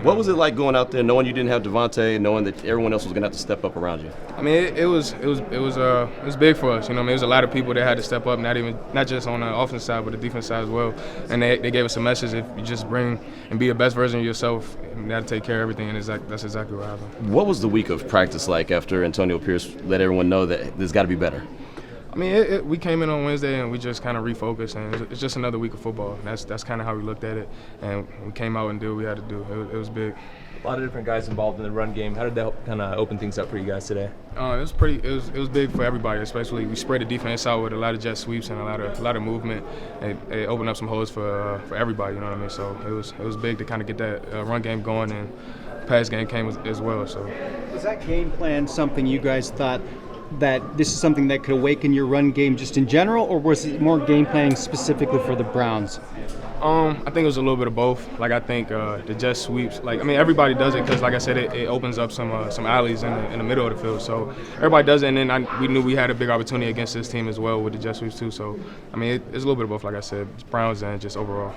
What was it like going out there, knowing you didn't have Devontae, and knowing that everyone else was going to have to step up around you? I mean, it was big for us. You know, I mean, there was a lot of people that had to step up, not just on the offensive side, but the defense side as well. And they gave us a message: if you just bring and be the best version of yourself, that'll take care of everything. And that's exactly what happened. What was the week of practice like after Antonio Pierce let everyone know that there's got to be better? I mean, we came in on Wednesday and we just kind of refocused, and it's just another week of football. That's kind of how we looked at it, and we came out and did what we had to do. It was big. A lot of different guys involved in the run game. How did that kind of open things up for you guys today? It was big for everybody, especially we spread the defense out with a lot of jet sweeps and a lot of movement. It opened up some holes for everybody. You know what I mean? So it was big to kind of get that run game going, and pass game came as well. So was that game plan something you guys thought that this is something that could awaken your run game just in general, or was it more game planning specifically for the Browns? I think it was a little bit of both. Like I think the jet sweeps, everybody does it because, like I said, it opens up some alleys in the middle of the field. So everybody does it, and then we knew we had a big opportunity against this team as well with the jet sweeps too. So I mean, it's a little bit of both, like I said, Browns and just overall.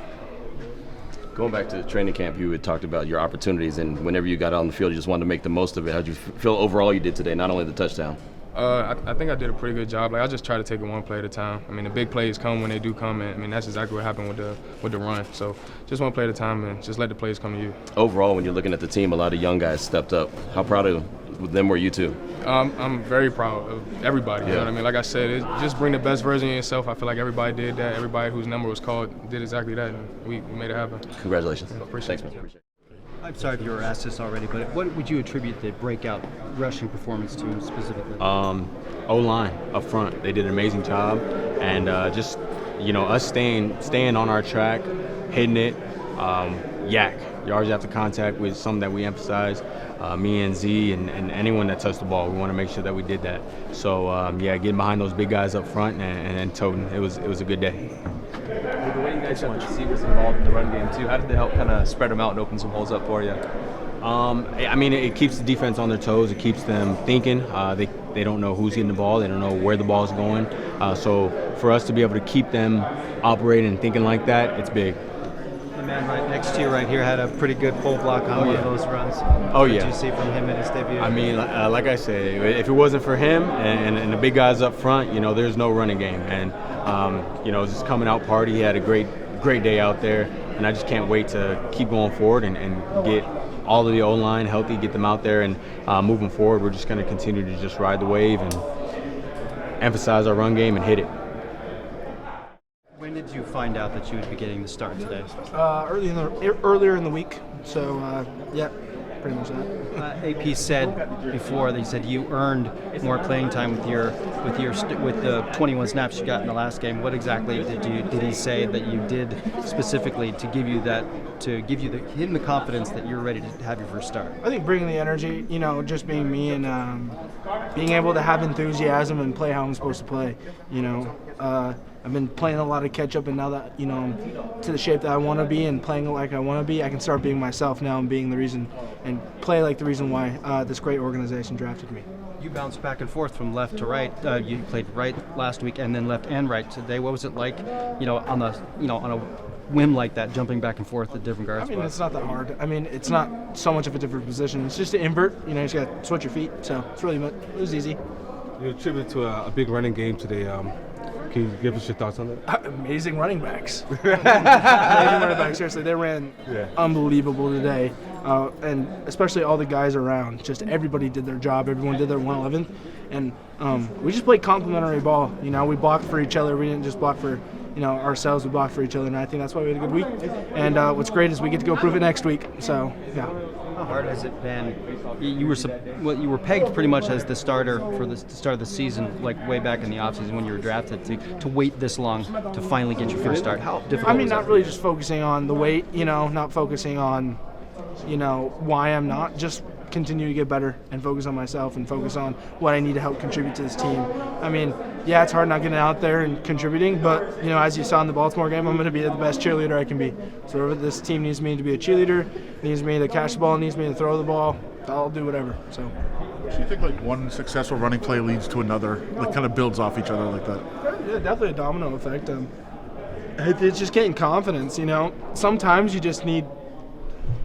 Going back to training camp, you had talked about your opportunities, and whenever you got on the field, you just wanted to make the most of it. How did you feel overall you did today, not only the touchdown? I think I did a pretty good job. I just try to take it one play at a time. I mean, the big plays come when they do come, and I mean that's exactly what happened with the run. So just one play at a time, and just let the plays come to you. Overall, when you're looking at the team, a lot of young guys stepped up. How proud of them were you too? I'm very proud of everybody. You know what I mean? Like I said, just bring the best version of yourself. I feel like everybody did that. Everybody whose number was called did exactly that, and we made it happen. Congratulations. Appreciate Thanks, it. man. I'm sorry if you were asked this already, but what would you attribute the breakout rushing performance to specifically? O-line up front, they did an amazing job, and just us staying on our track, hitting it, yards after contact was something that we emphasize. Me and Z and anyone that touched the ball, we want to make sure that we did that. So getting behind those big guys up front and toting, it was a good day. The way you guys had the receivers involved in the run game too, how did they help kind of spread them out and open some holes up for you? I mean, it keeps the defense on their toes. It keeps them thinking. They don't know who's getting the ball. They don't know where the ball is going. So for us to be able to keep them operating and thinking like that, it's big. The man right next to you right here had a pretty good pull block on one of those runs. What did you see from him in his debut? I mean, like I said, if it wasn't for him and the big guys up front, there's no running game. And just coming out party, he had a great day out there. And I just can't wait to keep going forward and get all of the O-line healthy, get them out there, and moving forward, we're just going to continue to just ride the wave and emphasize our run game and hit it. When did you find out that you would be getting the start today? Earlier in the week. So pretty much that. AP said before, they said you earned more playing time with the 21 snaps you got in the last game. What exactly did he say that you did specifically to give you him the confidence that you're ready to have your first start? I think bringing the energy, just being me and being able to have enthusiasm and play how I'm supposed to play. I've been playing a lot of catch up, and now that I'm to the shape that I want to be and playing like I want to be, I can start being myself now and being the reason and play like the reason why this great organization drafted me. You bounced back and forth from left to right. You played right last week and then left and right today. What was it like, on a whim like that, jumping back and forth at different guards? I mean, it's not that hard. I mean, it's not so much of a different position. It's just an invert. You just got to switch your feet. So it was easy. You attribute to a big running game today. Can you give us your thoughts on that? Amazing running backs. Amazing running backs. Seriously, they ran unbelievable today. And especially all the guys around. Just everybody did their job. Everyone did their 111. And we just played complementary ball. We blocked for each other. We didn't just block for ourselves. We blocked for each other. And I think that's why we had a good week. And what's great is we get to go prove it next week. So, yeah. How hard has it been? You were pegged pretty much as the starter for the start of the season, like way back in the offseason when you were drafted. To wait this long to finally get your first start, how difficult? I mean, not really just focusing on the weight, not focusing on, why I'm not, just continue to get better and focus on myself and focus on what I need to help contribute to this team. I mean, it's hard not getting out there and contributing, but, as you saw in the Baltimore game, I'm going to be the best cheerleader I can be. So if this team needs me to be a cheerleader, needs me to catch the ball, needs me to throw the ball, I'll do whatever. So. Do you think one successful running play leads to another, kind of builds off each other like that? Yeah, definitely a domino effect. It's just getting confidence, Sometimes you just need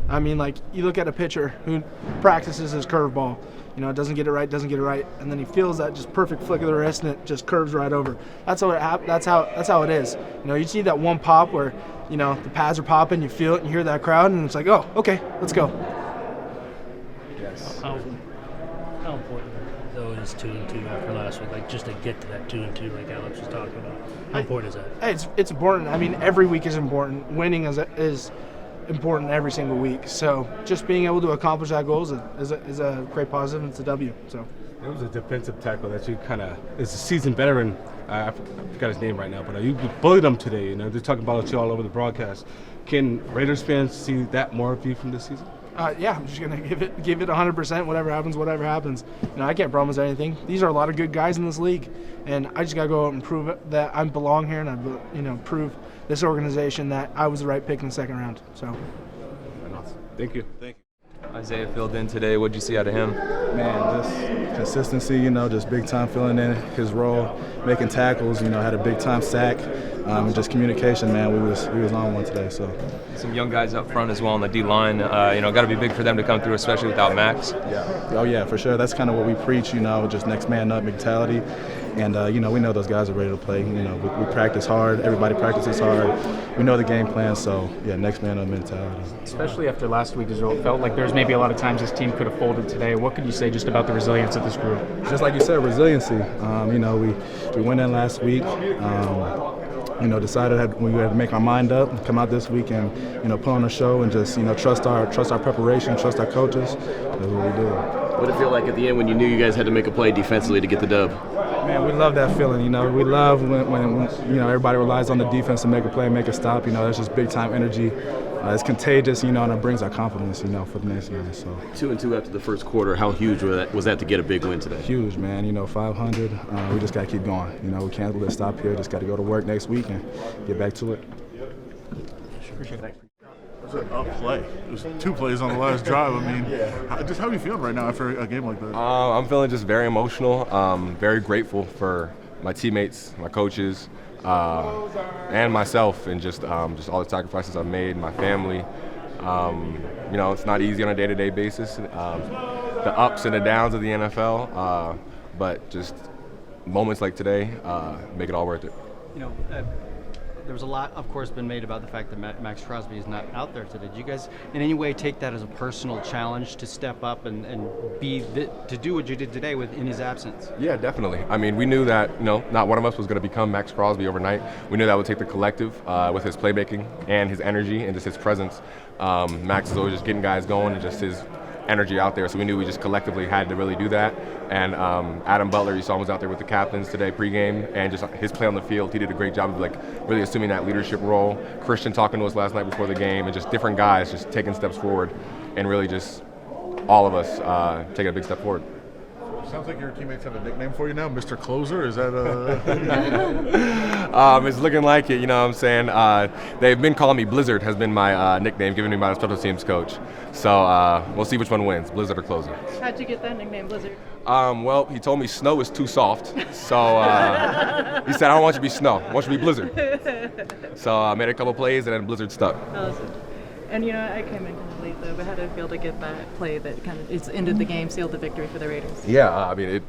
I mean, like, you look at a pitcher who practices his curveball, doesn't get it right, and then he feels that just perfect flick of the wrist and it just curves right over. That's how it is. You see that one pop where, the pads are popping, you feel it, and you hear that crowd, and it's like, oh, okay, let's go. How important though is 2-2 after last week? Like, just to get to that 2-2, like Alex was talking about. How important is that? It's important. I mean, every week is important. Winning is important every single week. So just being able to accomplish that goal is a great positive, and it's a W. So it was a defensive tackle that you kind of is a seasoned veteran. I forgot his name right now, but you bullied him today. They're talking about it all over the broadcast. Can Raiders fans see that more of you from this season? Yeah, I'm just gonna give it 100%. Whatever happens. I can't promise anything. These are a lot of good guys in this league, and I just gotta go out and prove that I belong here, and I prove this organization that I was the right pick in the second round. So, thank you. Isaiah filled in today. What'd you see out of him? Man, just consistency, just big time filling in his role, making tackles, had a big time sack, and just communication, man. We was on one today. So some young guys up front as well on the D line. Got to be big for them to come through, especially without Max. Yeah. Oh yeah, for sure. That's kind of what we preach, just next man up mentality. And, we know those guys are ready to play. We practice hard. Everybody practices hard. We know the game plan. So, yeah, next man up mentality. Especially after last week's result, felt like there's maybe a lot of times this team could have folded today. What could you say just about the resilience of this group? Just like you said, resiliency. We went in last week. Decided we had to make our mind up, come out this week and, put on a show and just, trust our preparation, trust our coaches. That's what we did. What did it feel like at the end when you knew you guys had to make a play defensively to get the dub? Man, we love that feeling. We love when everybody relies on the defense to make a play, make a stop. That's just big time energy. It's contagious, and it brings our confidence, for the next game. So 2-2 after the first quarter. How huge was that to get a big win today? Huge, man. 500. We just got to keep going. We can't let it stop here. Just got to go to work next week and get back to it. Appreciate it. It was an up play. It was 2 plays on the last drive. I mean, just how are you feeling right now after a game like that? I'm feeling just very emotional. Very grateful for my teammates, my coaches, and myself, and just all the sacrifices I've made, my family. It's not easy on a day-to-day basis. The ups and the downs of the NFL, but just moments like today make it all worth it. There was a lot, of course, been made about the fact that Max Crosby is not out there today. Did you guys in any way take that as a personal challenge to step up and to do what you did today in his absence? Yeah, definitely. I mean, we knew that not one of us was going to become Max Crosby overnight. We knew that would take the collective with his playmaking and his energy and just his presence. Max is always just getting guys going and just his energy out there, so we knew we just collectively had to really do that. And Adam Butler, you saw him was out there with the captains today pregame, and just his play on the field, he did a great job of really assuming that leadership role. Christian talking to us last night before the game, and just different guys just taking steps forward, and really just all of us taking a big step forward. Sounds like your teammates have a nickname for you now, Mr. Closer. Is that it's looking like it, what I'm saying? They've been calling me Blizzard, has been my nickname given me by the special teams coach. So we'll see which one wins, Blizzard or Closer. How'd you get that nickname, Blizzard? Well, he told me snow is too soft. So he said, I don't want you to be snow, I want you to be Blizzard. So I made a couple plays and then Blizzard stuck. Awesome. And I came in kind of late though, but how did it feel to get that play that kind of it's ended the game, sealed the victory for the Raiders? Yeah, I mean, it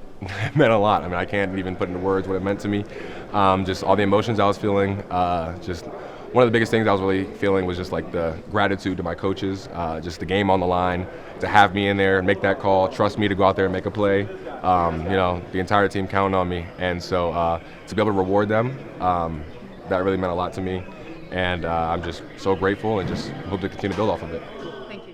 meant a lot. I mean, I can't even put into words what it meant to me. Just all the emotions I was feeling. Just one of the biggest things I was really feeling was just the gratitude to my coaches, just the game on the line, to have me in there and make that call, trust me to go out there and make a play. The entire team counted on me, and so to be able to reward them, that really meant a lot to me. And I'm just so grateful and just hope to continue to build off of it. Thank you.